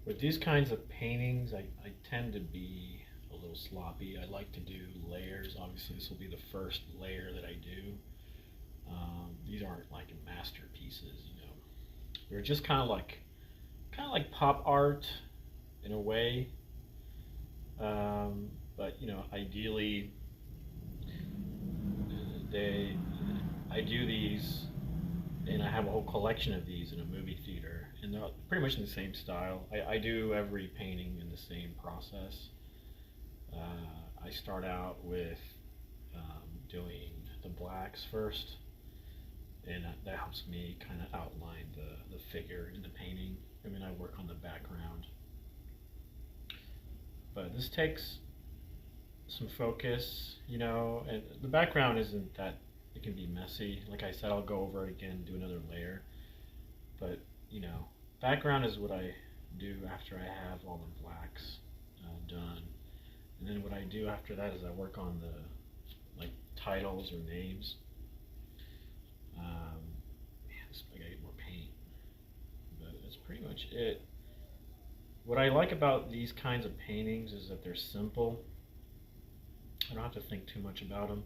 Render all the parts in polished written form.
With these kinds of paintings, I tend to be a little sloppy. I like to do layers. Obviously, this will be the first layer that I do. These aren't like masterpieces, you know. They're just kind of like pop art in a way. But you know, ideally, they I do these, and I have a whole collection of these in a movie theater, and they're pretty much in the same style. I do every painting in the same process. I start out with doing the blacks first, and that helps me kind of outline the figure in the painting. I mean, I work on the background, but this takes some focus, you know, and the background isn't that, it can be messy. Like I said, I'll go over it again, do another layer, but you know, background is what I do after I have all the blacks done. And then what I do after that is I work on the like titles or names. Man, I gotta get more paint, but that's pretty much it. What I like about these kinds of paintings is that they're simple. I don't have to think too much about them.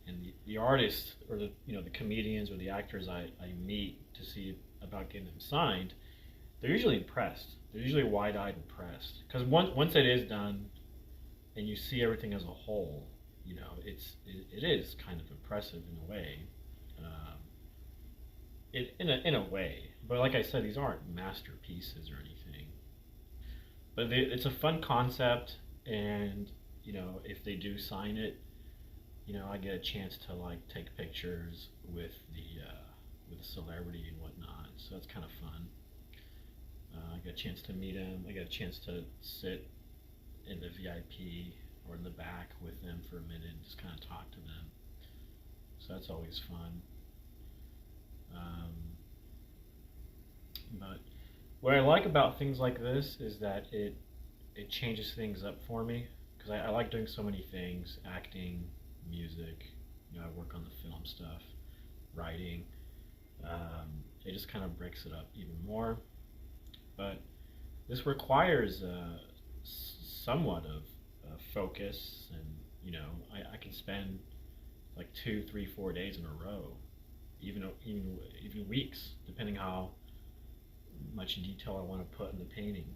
And the artists or the the comedians or the actors I meet to see about getting them signed, they're usually impressed. They're usually wide-eyed impressed because once it is done and you see everything as a whole, you know, it is kind of impressive in a way. Um, in a way, but like I said, these aren't masterpieces or anything. But it's a fun concept, and you know, if they do sign it, you know, I get a chance to like take pictures with the celebrity and whatnot. So it's kind of fun. I get a chance to meet him. I get a chance to sit in the VIP or in the back with them for a minute and just kind of talk to them. So that's always fun. Um, but what I like about things like this is that it changes things up for me because I like doing so many things: acting, music. You know, I work on the film stuff, writing. It just kind of breaks it up even more. But this requires somewhat of focus, and you know, I can spend like 2, 3, 4 days in a row, even weeks, depending how much detail I want to put in the painting.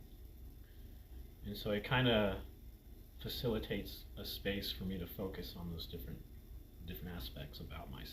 And so it kind of facilitates a space for me to focus on those different aspects about myself.